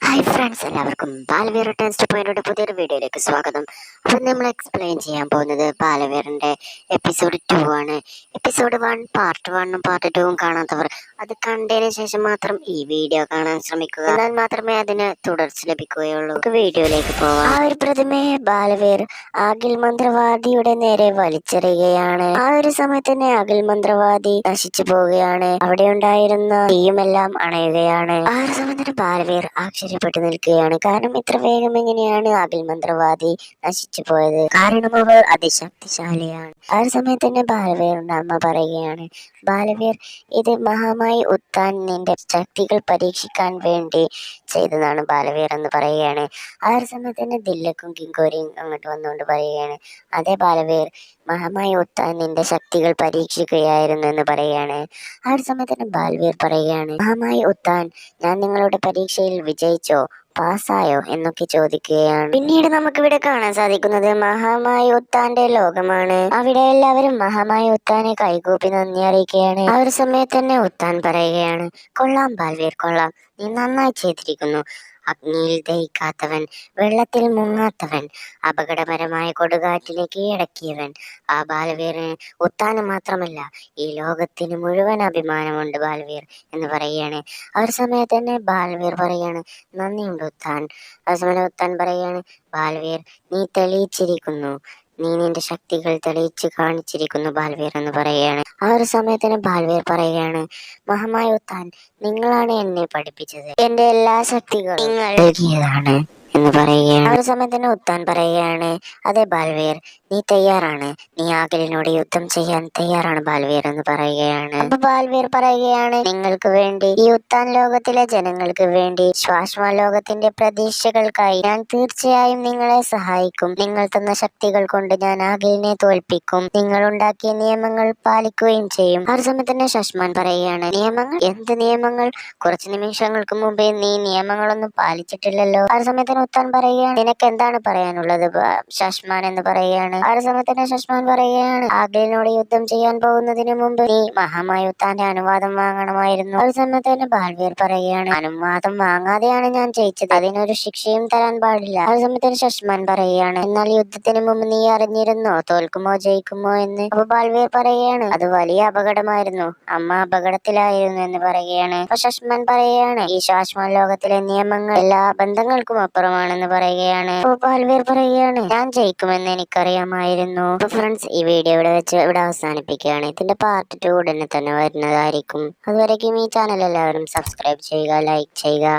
Hi friends, എല്ലാവർക്കും Baalveer returns to പോയിന്റിന്റെ പുതിയൊരു വീഡിയോയിലേക്ക് സ്വാഗതം. അപ്പോൾ നമ്മൾ എക്സ്പ്ലെയിൻ ചെയ്യാൻ പോകുന്നത് ബാലവീറിന്റെ എപ്പിസോഡ് 2 ആണ്. എപ്പിസോഡ് 1 പാർട്ട് 1ഉം പാർട്ട് 2ഉം കാണാത്തവർ അത് കണ്ടതിന് ശേഷം മാത്രം ഈ വീഡിയോ കാണാൻ ശ്രമിക്കുക. എന്നാൽ മാത്രമേ അതിന് തുടർച്ച ലഭിക്കുകയുള്ളൂ. നമുക്ക് വീഡിയോയിലേക്ക് പോവാം. ആ ഒരു പ്രതിമയെ ബാലവീർ അഖിൽ മന്ത്രവാദിയുടെ നേരെ വലിച്ചെറിയുകയാണ്. ആ ഒരു സമയത്ത് തന്നെ അഖിൽ മന്ത്രവാദി നശിച്ചു പോവുകയാണ്. അവിടെ ഉണ്ടായിരുന്ന തീയുമെല്ലാം അണയുകയാണ്. ആ ഒരു സമയത്ത് ബാലവീർ ആശ്ചര്യപ്പെട്ടു നിൽക്കുകയാണ്. കാരണം ഇത്ര വേഗം എങ്ങനെയാണ് അഖിൽ മന്ത്രവാദി നശിച്ചു പോയത്? കാരണം അവർ അതിശക്തിശാലിയാണ്. ആ ഒരു സമയത്ത് തന്നെ ബാലവീറിന്റെ അമ്മ പറയുകയാണ്, ബാലവീർ, ഇത് മഹാമായി ഉത്താൻ നിന്റെ ശക്തികൾ പരീക്ഷിക്കാൻ വേണ്ടി ചെയ്തതാണ് ബാലവീർ എന്ന് പറയുകയാണ്. ആ ഒരു സമയത്ത് തന്നെ ദില്ലക്കും കിങ്കോരിയും അങ്ങോട്ട് വന്നുകൊണ്ട് പറയുകയാണ്, അതെ ബാലവീർ, മഹാമായി ഉത്താൻ നിന്റെ ശക്തികൾ പരീക്ഷിക്കുകയായിരുന്നു എന്ന് പറയുകയാണ്. ആ ഒരു സമയത്ത് തന്നെ ബാലവീർ പറയുകയാണ്, മഹാമായി ഉത്താൻ, ഞാൻ നിങ്ങളുടെ പരീക്ഷയിൽ വിജയിച്ചോ, പാസ്സായോ എന്നൊക്കെ ചോദിക്കുകയാണ്. പിന്നീട് നമുക്കിവിടെ കാണാൻ സാധിക്കുന്നത് മഹാമായ ഉത്താന്റെ ലോകമാണ്. അവിടെ എല്ലാവരും മഹാമായ ഉത്താനെ കൈകൂപ്പി നന്ദി അറിയിക്കുകയാണ്. ആ ഒരു സമയത്ത് തന്നെ ഉത്താൻ പറയുകയാണ്, കൊള്ളാം ബാൽവീർ, കൊള്ളാം, നീ നന്നായി ചെയ്തിരിക്കുന്നു. അഗ്നിയിൽ ദഹിക്കാത്തവൻ, വെള്ളത്തിൽ മുങ്ങാത്തവൻ, അപകടപരമായ കൊടുകാറ്റിനെ കീഴടക്കിയവൻ. ആ ബാലവീറിന് ഉത്താന് മാത്രമല്ല, ഈ ലോകത്തിന് മുഴുവൻ അഭിമാനമുണ്ട് ബാലവീർ എന്ന് പറയുകയാണ്. ആ ഒരു സമയത്ത് തന്നെ ബാലവീർ പറയാണ്, നന്ദിയുണ്ട് ഉത്താൻ. ആ സമയം ഉത്താൻ പറയാണ്, ബാലവീർ, നീ തെളിയിച്ചിരിക്കുന്നു, നീ നിന്റെ ശക്തികൾ തെളിയിച്ചു കാണിച്ചിരിക്കുന്നു ബാൽവീർ എന്ന് പറയുകയാണ്. ആ ഒരു സമയത്തിന് ബാൽവീർ പറയുകയാണ്, മഹാമായ ഉത്താൻ, നിങ്ങളാണ് എന്നെ പഠിപ്പിച്ചത്, എന്റെ എല്ലാ ശക്തികളും നിങ്ങൾ നൽകിയതാണ് എന്ന് പറയുകയാണ്. ആ ഒരു സമയത്തിന് ഉത്താൻ പറയുകയാണ്, അതെ ബാൽവീർ, നീ തയ്യാറാണ്, നീ അഖിലിനോട് യുദ്ധം ചെയ്യാൻ തയ്യാറാണ് ബാൽവീർ എന്ന് പറയുകയാണ്. അപ്പൊ ബാൽവീർ പറയുകയാണ്, നിങ്ങൾക്ക് വേണ്ടി, ഈ ഉത്താൻ ലോകത്തിലെ ജനങ്ങൾക്ക് വേണ്ടി, ശ്വാശ്മ ലോകത്തിന്റെ പ്രതീക്ഷകൾക്കായി ഞാൻ തീർച്ചയായും നിങ്ങളെ സഹായിക്കും. നിങ്ങൾ തന്ന ശക്തികൾ കൊണ്ട് ഞാൻ അഖിലിനെ തോൽപ്പിക്കും. നിങ്ങൾ ഉണ്ടാക്കിയ നിയമങ്ങൾ പാലിക്കുകയും ചെയ്യും. ആ ഒരു സമയത്ത് തന്നെ ശശ്മാൻ പറയുകയാണ്, നിയമങ്ങൾ? എന്ത് നിയമങ്ങൾ? കുറച്ച് നിമിഷങ്ങൾക്ക് മുമ്പേ നീ നിയമങ്ങളൊന്നും പാലിച്ചിട്ടില്ലല്ലോ. ആ ഒരു സമയത്ത് ഉത്താൻ പറയുകയാണ്, നിനക്ക് എന്താണ് പറയാനുള്ളത് ശശ്മാൻ എന്ന് പറയുകയാണ്. ആ ഒരു സമയത്ത് തന്നെ ശശ്മാൻ പറയുകയാണ്, അഖിലിനോട് യുദ്ധം ചെയ്യാൻ പോകുന്നതിന് മുമ്പ് നീ മഹാമായ ഉത്താന്റെ അനുവാദം വാങ്ങണമായിരുന്നു. ആ ഒരു സമയത്ത് തന്നെ ബാൽവീർ പറയുകയാണ്, അനുവാദം വാങ്ങാതെയാണ് ഞാൻ ജയിച്ചത്, അതിനൊരു ശിക്ഷയും തരാൻ പാടില്ല. ആ ഒരു സമയത്ത് ശശ്മാൻ പറയുകയാണ്, എന്നാൽ യുദ്ധത്തിന് മുമ്പ് നീ അറിഞ്ഞിരുന്നോ തോൽക്കുമോ ജയിക്കുമോ എന്ന്? അപ്പൊ ബാൽവീർ പറയുകയാണ്, അത് വലിയ അപകടമായിരുന്നു, അമ്മ അപകടത്തിലായിരുന്നു എന്ന് പറയുകയാണ്. അപ്പൊ ശശ്മാൻ പറയുകയാണ്, ഈ ശ്വാശ്മ ലോകത്തിലെ നിയമങ്ങൾ എല്ലാ ബന്ധങ്ങൾക്കും അപ്പുറമാണെന്ന് പറയുകയാണ്. അപ്പൊ ബാൽവീർ പറയുകയാണ്, ഞാൻ ജയിക്കുമെന്ന് എനിക്കറിയാമായിരുന്നു. അപ്പൊ ഫ്രണ്ട്സ്, ഈ വീഡിയോ ഇവിടെ അവസാനിപ്പിക്കുകയാണ്. ഇതിന്റെ പാർട്ട് 2 ഉടനെ തന്നെ വരുന്നതായിരിക്കും. അതുവരേക്കും ഈ ചാനൽ എല്ലാവരും സബ്സ്ക്രൈബ് ചെയ്യുക, ലൈക്ക് ചെയ്യുക.